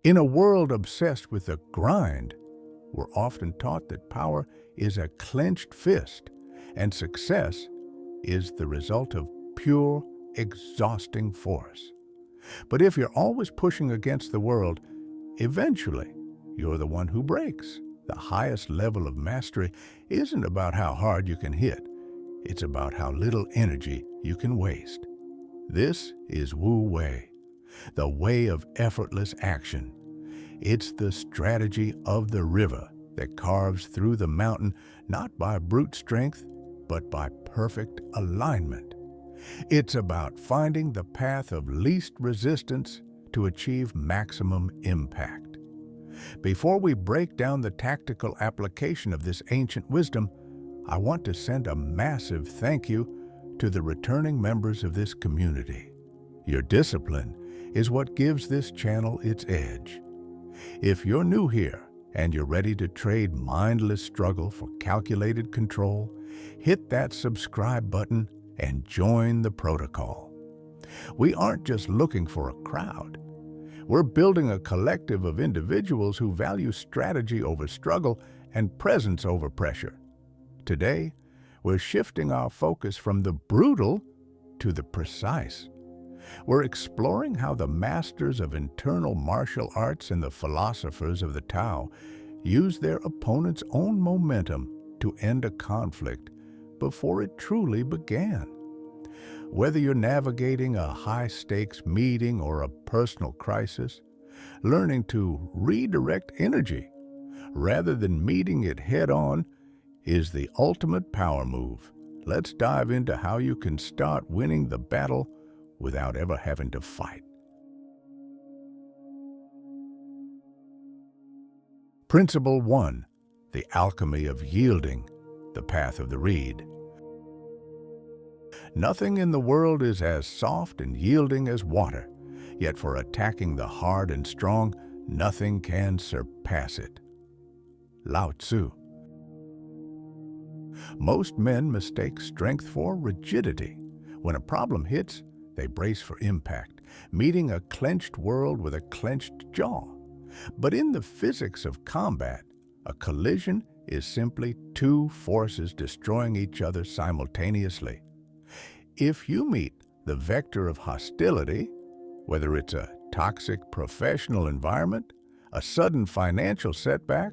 In a world obsessed with the grind, we're often taught that power is a clenched fist and success is the result of pure, exhausting force. But if you're always pushing against the world, eventually you're the one who breaks. The highest level of mastery isn't about how hard you can hit, it's about how little energy you can waste. This is Wu Wei, the way of effortless action. It's the strategy of the river that carves through the mountain not by brute strength, but by perfect alignment. It's about finding the path of least resistance to achieve maximum impact. Before we break down the tactical application of this ancient wisdom, I want to send a massive thank you to the returning members of this community. Your discipline is what gives this channel its edge. If you're new here and you're ready to trade mindless struggle for calculated control, hit that subscribe button and join the protocol. We aren't just looking for a crowd. We're building a collective of individuals who value strategy over struggle and presence over pressure. Today, we're shifting our focus from the brutal to the precise. We're exploring how the masters of internal martial arts and the philosophers of the Tao use their opponent's own momentum to end a conflict before it truly began. Whether you're navigating a high-stakes meeting or a personal crisis, learning to redirect energy rather than meeting it head-on is the ultimate power move. Let's dive into how you can start winning the battle without ever having to fight. Principle 1. The Alchemy of Yielding, the path of the reed. Nothing in the world is as soft and yielding as water, yet for attacking the hard and strong, nothing can surpass it. Lao Tzu. Most men mistake strength for rigidity. When a problem hits, they brace for impact, meeting a clenched world with a clenched jaw. But in the physics of combat, a collision is simply two forces destroying each other simultaneously. If you meet the vector of hostility, whether it's a toxic professional environment, a sudden financial setback,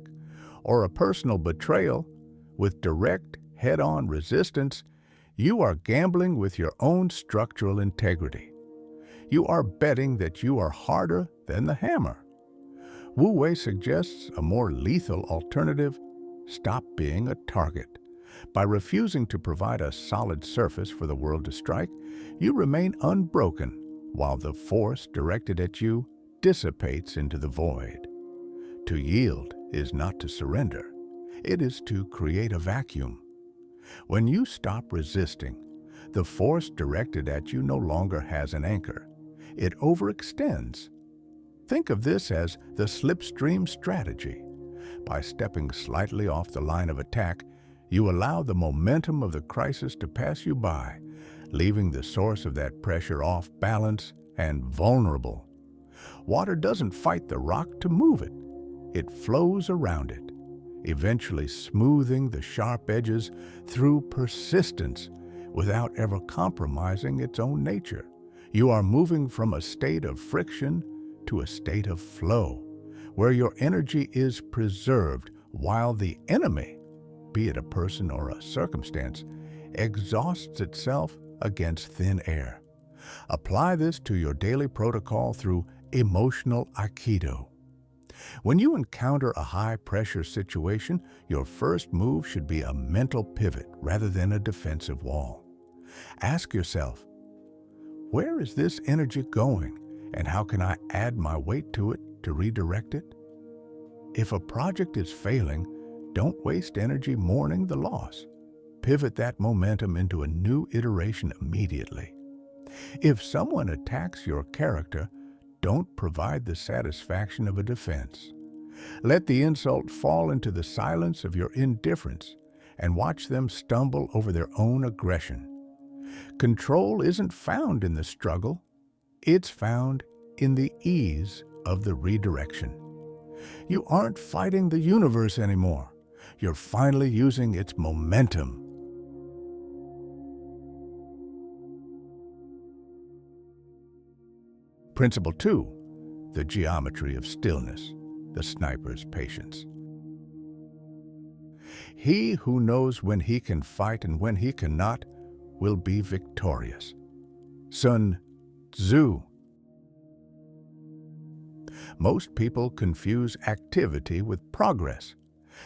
or a personal betrayal, with direct, head-on resistance, you are gambling with your own structural integrity. You are betting that you are harder than the hammer. Wu Wei suggests a more lethal alternative: stop being a target. By refusing to provide a solid surface for the world to strike, you remain unbroken, while the force directed at you dissipates into the void. To yield is not to surrender. It is to create a vacuum. When you stop resisting, the force directed at you no longer has an anchor. It overextends. Think of this as the slipstream strategy. By stepping slightly off the line of attack, you allow the momentum of the crisis to pass you by, leaving the source of that pressure off balance and vulnerable. Water doesn't fight the rock to move it. It flows around it, eventually smoothing the sharp edges through persistence without ever compromising its own nature. You are moving from a state of friction to a state of flow, where your energy is preserved while the enemy, be it a person or a circumstance, exhausts itself against thin air. Apply this to your daily protocol through emotional aikido. When you encounter a high-pressure situation, your first move should be a mental pivot rather than a defensive wall. Ask yourself, where is this energy going, and how can I add my weight to it to redirect it? If a project is failing, don't waste energy mourning the loss. Pivot that momentum into a new iteration immediately. If someone attacks your character, don't provide the satisfaction of a defense. Let the insult fall into the silence of your indifference and watch them stumble over their own aggression. Control isn't found in the struggle, it's found in the ease of the redirection. You aren't fighting the universe anymore. You're finally using its momentum. Principle 2, the geometry of stillness, the sniper's patience. He who knows when he can fight and when he cannot will be victorious. Sun Tzu. Most people confuse activity with progress.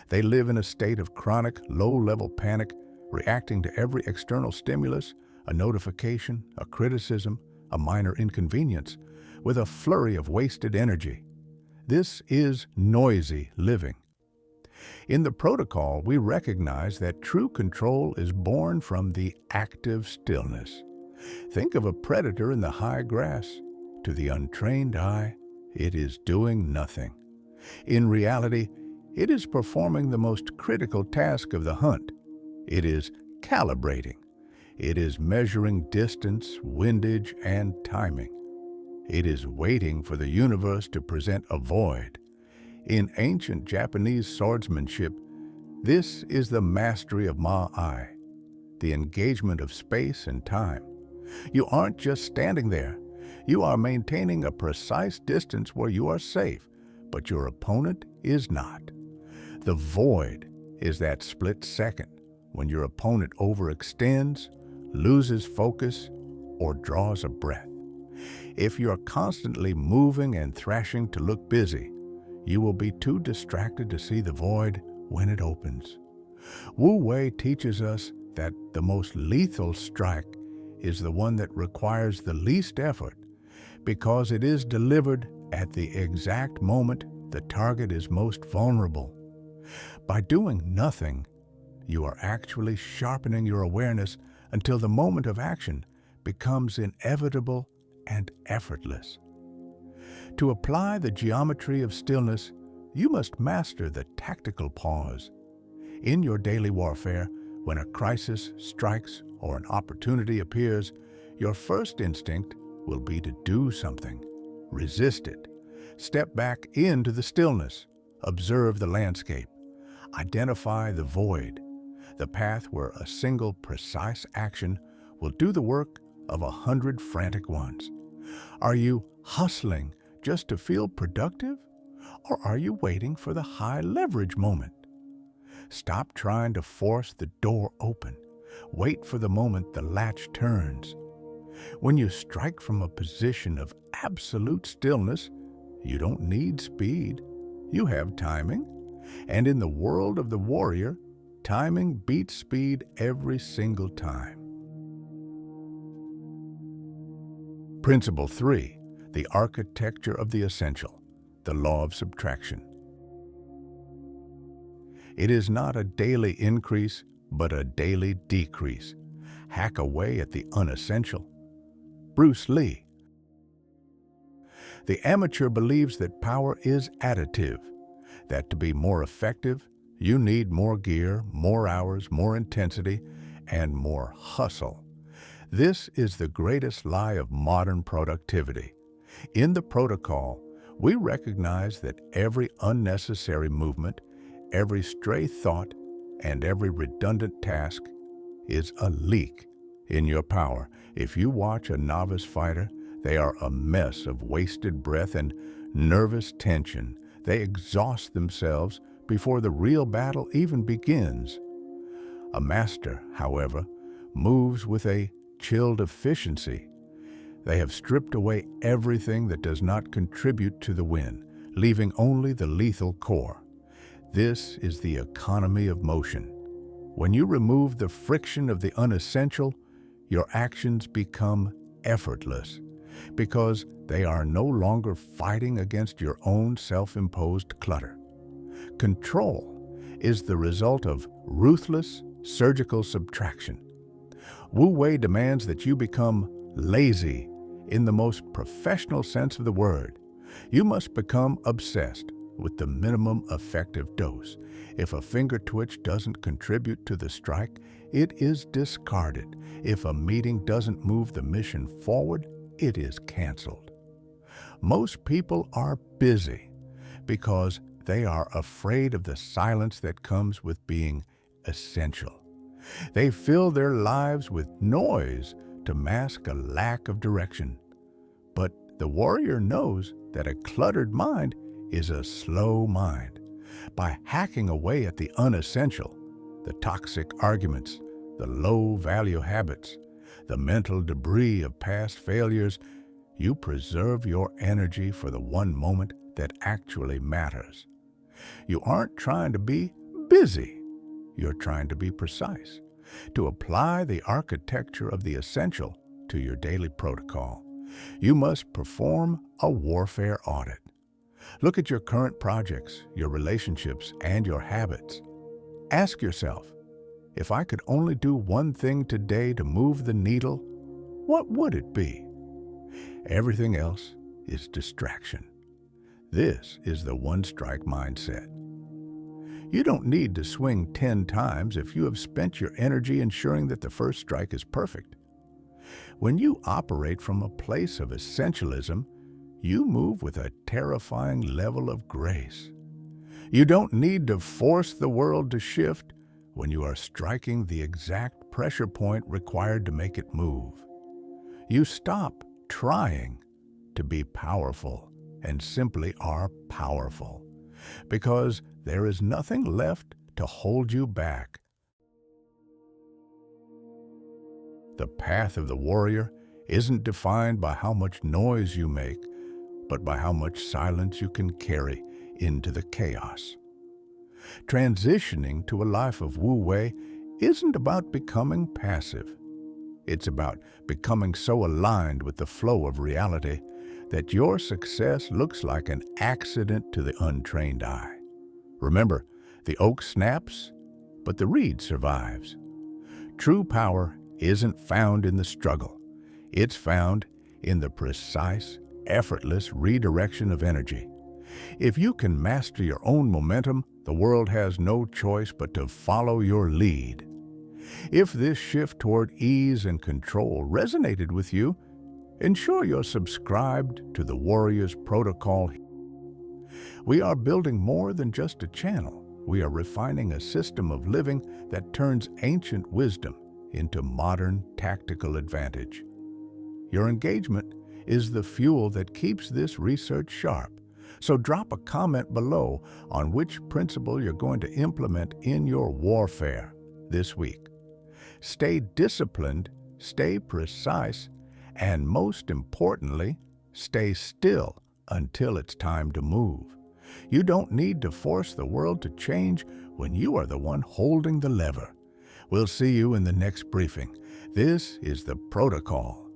They live in a state of chronic, low-level panic, reacting to every external stimulus, a notification, a criticism, a minor inconvenience, with a flurry of wasted energy. This is noisy living. In the protocol, we recognize that true control is born from the active stillness. Think of a predator in the high grass. To the untrained eye, it is doing nothing. In reality, it is performing the most critical task of the hunt. It is calibrating. It is measuring distance, windage, and timing. It is waiting for the universe to present a void. In ancient Japanese swordsmanship, this is the mastery of Ma-ai, the engagement of space and time. You aren't just standing there. You are maintaining a precise distance where you are safe, but your opponent is not. The void is that split second when your opponent overextends, loses focus, or draws a breath. If you're constantly moving and thrashing to look busy, you will be too distracted to see the void when it opens. Wu Wei teaches us that the most lethal strike is the one that requires the least effort, because it is delivered at the exact moment the target is most vulnerable. By doing nothing, you are actually sharpening your awareness until the moment of action becomes inevitable and effortless. To apply the geometry of stillness, you must master the tactical pause. In your daily warfare, when a crisis strikes or an opportunity appears, your first instinct will be to do something. Resist it. Step back into the stillness. Observe the landscape. Identify the void, the path where a single precise action will do the work of 100 frantic ones. Are you hustling just to feel productive? Or are you waiting for the high leverage moment? Stop trying to force the door open. Wait for the moment the latch turns. When you strike from a position of absolute stillness, you don't need speed. You have timing. And in the world of the warrior, timing beats speed every single time. Principle 3, the architecture of the essential, the law of subtraction. It is not a daily increase, but a daily decrease. Hack away at the unessential. Bruce Lee. The amateur believes that power is additive, that to be more effective, you need more gear, more hours, more intensity, and more hustle. This is the greatest lie of modern productivity. In the protocol, we recognize that every unnecessary movement, every stray thought, and every redundant task is a leak in your power. If you watch a novice fighter, they are a mess of wasted breath and nervous tension. They exhaust themselves before the real battle even begins. A master, however, moves with a chilled efficiency. They have stripped away everything that does not contribute to the win, leaving only the lethal core. This is the economy of motion. When you remove the friction of the unessential, your actions become effortless, because they are no longer fighting against your own self-imposed clutter. Control is the result of ruthless, surgical subtraction. Wu Wei demands that you become lazy in the most professional sense of the word. You must become obsessed with the minimum effective dose. If a finger twitch doesn't contribute to the strike, it is discarded. If a meeting doesn't move the mission forward, it is canceled. Most people are busy because they are afraid of the silence that comes with being essential. They fill their lives with noise to mask a lack of direction. But the warrior knows that a cluttered mind is a slow mind. By hacking away at the unessential, the toxic arguments, the low-value habits, the mental debris of past failures, you preserve your energy for the one moment that actually matters. You aren't trying to be busy. You're trying to be precise, to apply the architecture of the essential to your daily protocol. You must perform a warfare audit. Look at your current projects, your relationships, and your habits. Ask yourself, if I could only do one thing today to move the needle, what would it be? Everything else is distraction. This is the one-strike mindset. You don't need to swing 10 times if you have spent your energy ensuring that the first strike is perfect. When you operate from a place of essentialism, you move with a terrifying level of grace. You don't need to force the world to shift when you are striking the exact pressure point required to make it move. You stop trying to be powerful and simply are powerful, because there is nothing left to hold you back. The path of the warrior isn't defined by how much noise you make, but by how much silence you can carry into the chaos. Transitioning to a life of Wu Wei isn't about becoming passive. It's about becoming so aligned with the flow of reality that your success looks like an accident to the untrained eye. Remember, the oak snaps, but the reed survives. True power isn't found in the struggle. It's found in the precise, effortless redirection of energy. If you can master your own momentum, the world has no choice but to follow your lead. If this shift toward ease and control resonated with you, ensure you're subscribed to the Warrior's Protocol. We are building more than just a channel. We are refining a system of living that turns ancient wisdom into modern tactical advantage. Your engagement is the fuel that keeps this research sharp. So drop a comment below on which principle you're going to implement in your warfare this week. Stay disciplined, stay precise, and most importantly, stay still until it's time to move. You don't need to force the world to change when you are the one holding the lever. We'll see you in the next briefing. This is the Protocol.